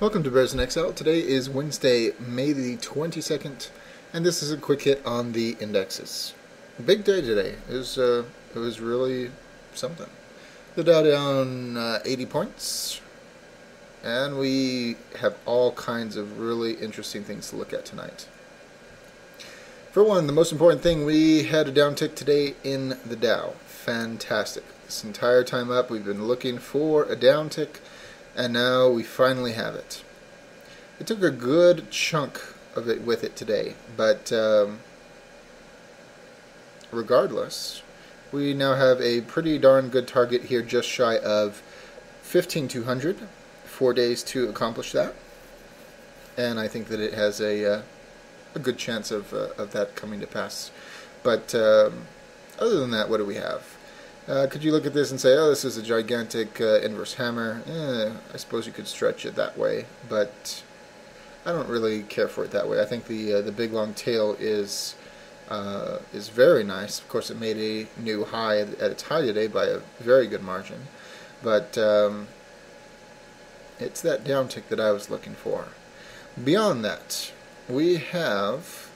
Welcome to Bears in Exile. Today is Wednesday, May the 22nd, and this is a quick hit on the indexes. Big day today. It was really something. The Dow down 80 points, and we have all kinds of really interesting things to look at tonight. For one, the most important thing, we had a downtick today in the Dow. Fantastic. This entire time up, we've been looking for a downtick, and now we finally have it. It took a good chunk of it with it today, but regardless, we now have a pretty darn good target here, just shy of 15,200. 4 days to accomplish that, and I think that it has a good chance of that coming to pass. But other than that, what do we have? Could you look at this and say, oh, this is a gigantic inverse hammer? I suppose you could stretch it that way, but I don't really care for it that way. I think the big long tail is very nice. Of course, it made a new high at its high today by a very good margin, but it's that downtick that I was looking for. Beyond that, we have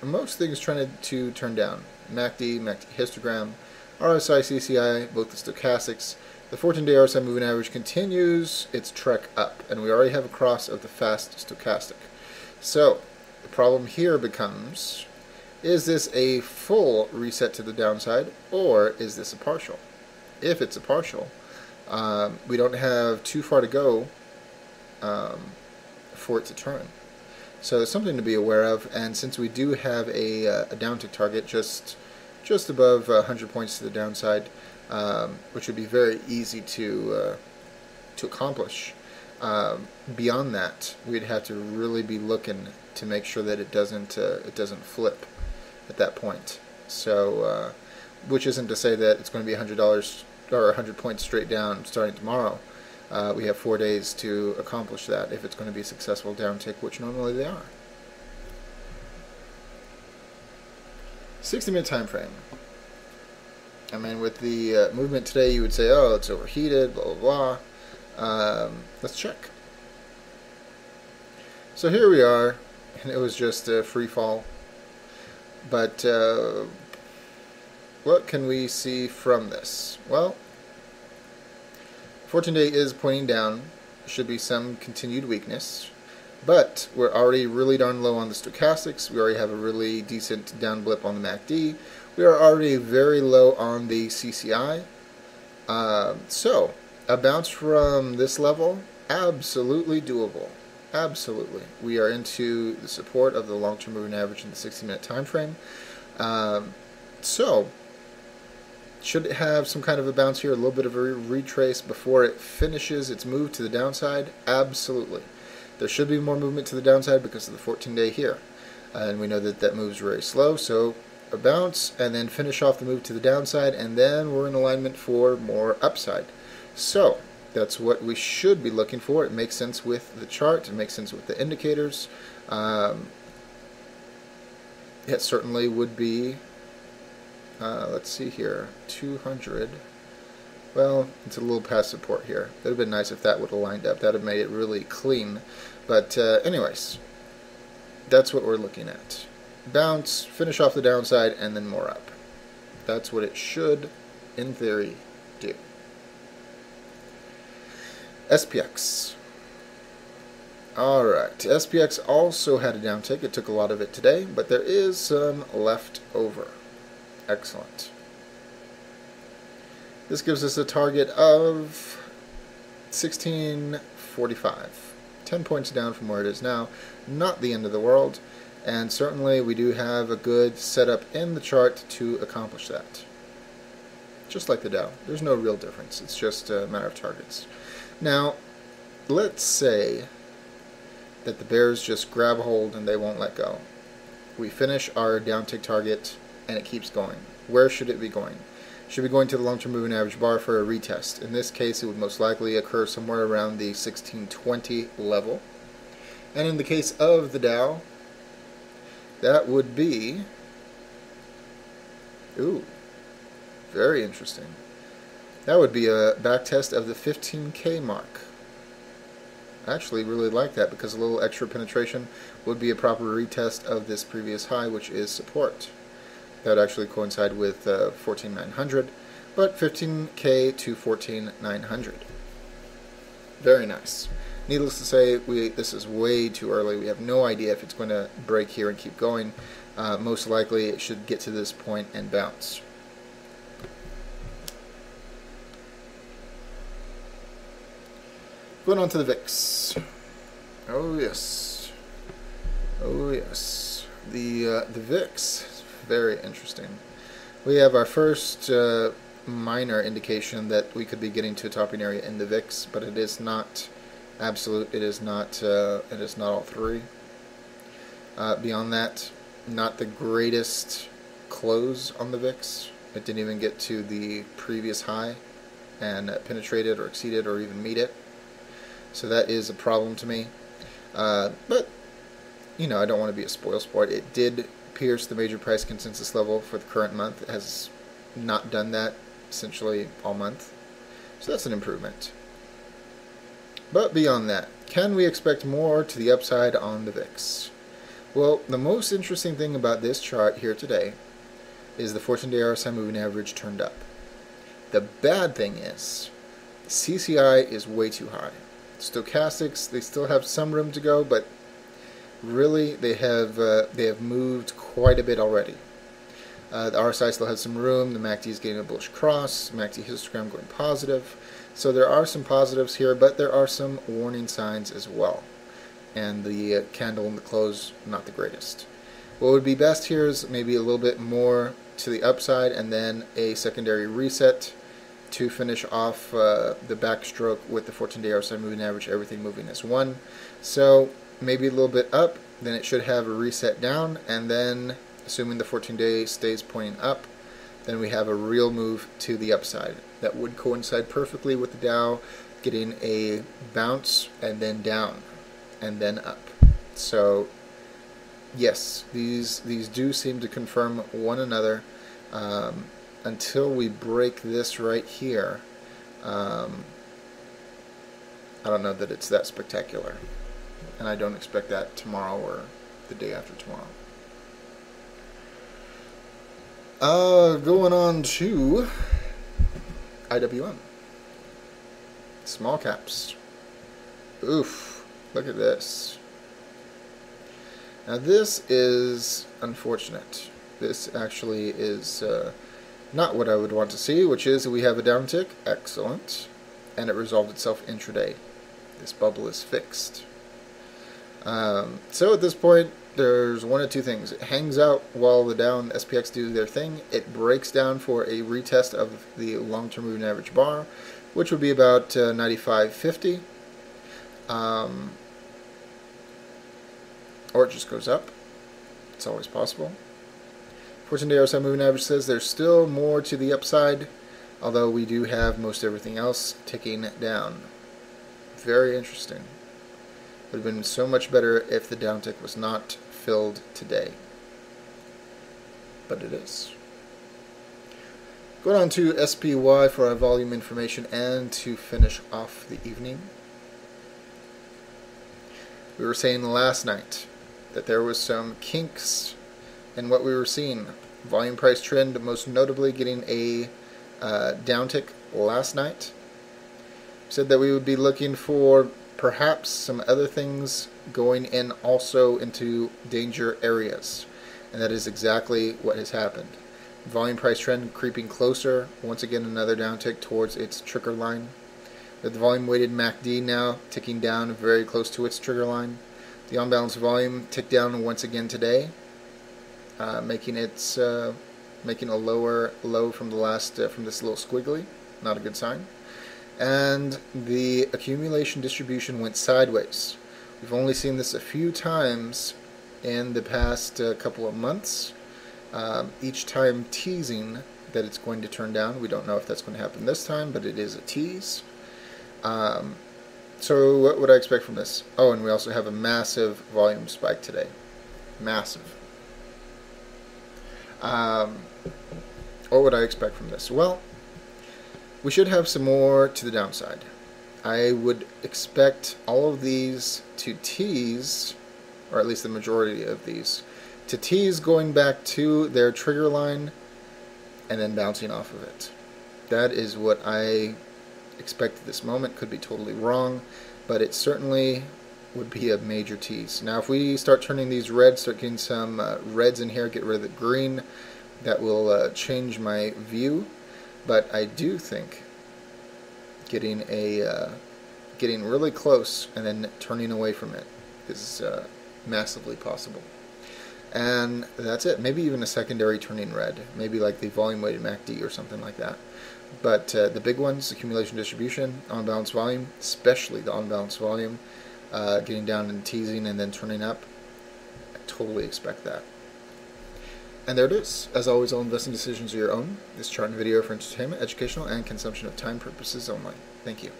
most things trying to turn down. MACD histogram, RSI, CCI, both the stochastics. The 14-day RSI moving average continues its trek up, and we already have a cross of the fast stochastic. So the problem here becomes, is this a full reset to the downside, or is this a partial? If it's a partial, we don't have too far to go for it to turn. So it's something to be aware of, and since we do have a downtick target just above 100 points to the downside, which would be very easy to accomplish. Beyond that, we'd have to really be looking to make sure that it doesn't flip at that point. So, which isn't to say that it's going to be $100 or 100 points straight down starting tomorrow. We have 4 days to accomplish that if it's going to be a successful downtick, which normally they are. 60-minute time frame. I mean, with the movement today, you would say, oh, it's overheated, blah, blah, blah. Let's check. So here we are, and it was just a free fall. But what can we see from this? Well, 14-day is pointing down. There should be some continued weakness. But we're already really darn low on the stochastics. We already have a really decent down blip on the MACD. We are already very low on the CCI. So, a bounce from this level, absolutely doable. Absolutely. We are into the support of the long-term moving average in the 60-minute time frame. So, should it have some kind of a bounce here, a little bit of a retrace before it finishes its move to the downside? Absolutely. There should be more movement to the downside because of the 14-day here. And we know that that moves very slow, so a bounce and then finish off the move to the downside, and then we're in alignment for more upside. So that's what we should be looking for. It makes sense with the chart. It makes sense with the indicators. It certainly would be, let's see here, 200. Well, it's a little past support here. That would have been nice if that would have lined up. That would have made it really clean. But anyways, that's what we're looking at. Bounce, finish off the downside, and then more up. That's what it should, in theory, do. SPX. Alright, SPX also had a downtick. It took a lot of it today, but there is some left over. Excellent. This gives us a target of 1645. 10 points down from where it is now. Not the end of the world. And certainly we do have a good setup in the chart to accomplish that. Just like the Dow. There's no real difference. It's just a matter of targets. Now, let's say that the bears just grab hold and they won't let go. We finish our downtick target and it keeps going. Where should it be going? Should be going to the long-term moving average bar for a retest. In this case, it would most likely occur somewhere around the 1620 level. And in the case of the Dow, that would be, ooh, very interesting. That would be a back test of the 15K mark. actually really like that, because a little extra penetration would be a proper retest of this previous high, which is support. That would actually coincide with 14,900, but 15K to 14,900. Very nice. Needless to say, this is way too early. We have no idea if it's going to break here and keep going. Most likely it should get to this point and bounce. Going on to the VIX. Oh yes. Oh yes. The VIX, very interesting. We have our first minor indication that we could be getting to a topping area in the VIX, but it is not absolute. It is not all three. Beyond that, not the greatest close on the VIX. It didn't even get to the previous high and penetrate it or exceed it or even meet it. So that is a problem to me. But, you know, I don't want to be a spoilsport. It did pierce the major price consensus level for the current month. It has not done that essentially all month. So that's an improvement. But beyond that, can we expect more to the upside on the VIX? Well, the most interesting thing about this chart here today is the 14-day RSI moving average turned up. The bad thing is CCI is way too high. Stochastics, they still have some room to go, but really they have moved quite a bit already. The RSI still has some room. The MACD is getting a bullish cross. MACD histogram going positive. So there are some positives here, but there are some warning signs as well. And the candle in the close, not the greatest. What would be best here is maybe a little bit more to the upside and then a secondary reset to finish off the backstroke with the 14-day RSI moving average, everything moving as one. So maybe a little bit up, then it should have a reset down, and then assuming the 14-day stays pointing up, then we have a real move to the upside. That would coincide perfectly with the Dow getting a bounce and then down and then up. So yes, these do seem to confirm one another. Until we break this right here, I don't know that it's that spectacular. And I don't expect that tomorrow or the day after tomorrow. Going on to IWM. Small caps. Oof, look at this. Now this is unfortunate. This actually is not what I would want to see, which is we have a downtick, excellent, and it resolved itself intraday. This bubble is fixed. So at this point, there's one of two things. It hangs out while the Dow and the SPX do their thing. It breaks down for a retest of the long-term moving average bar, which would be about 95.50. Or it just goes up. It's always possible. 14-day RSI moving average says there's still more to the upside, although we do have most everything else ticking down. Very interesting. Would have been so much better if the downtick was not filled today. But it is. Going on to SPY for our volume information and to finish off the evening. We were saying last night that there was some kinks in what we were seeing. Volume price trend most notably getting a downtick last night. Said that we would be looking for perhaps some other things going in also into danger areas. And that is exactly what has happened. Volume price trend creeping closer. Once again another downtick towards its trigger line. With the volume weighted MACD now ticking down very close to its trigger line. The on-balance volume ticked down once again today, making a lower low from the last from this little squiggly. Not a good sign. And the accumulation distribution went sideways. We've only seen this a few times in the past couple of months, each time teasing that it's going to turn down. We don't know if that's going to happen this time, but it is a tease. So what would I expect from this? Oh, and we also have a massive volume spike today. Massive. What would I expect from this? Well, we should have some more to the downside. I would expect all of these to tease, or at least the majority of these, to tease going back to their trigger line and then bouncing off of it. That is what I expect at this moment. Could be totally wrong, but it certainly would be a major tease. Now if we start turning these red, start getting some reds in here, get rid of the green, that will change my view. But I do think getting really close and then turning away from it is massively possible. And that's it. Maybe even a secondary turning red. Maybe like the volume weighted MACD or something like that. But the big ones, accumulation distribution, on-balance volume, especially the on-balance volume, getting down and teasing and then turning up, I totally expect that. And there it is. As always, all investing decisions are your own. This chart and video are for entertainment, educational, and consumption of time purposes only. Thank you.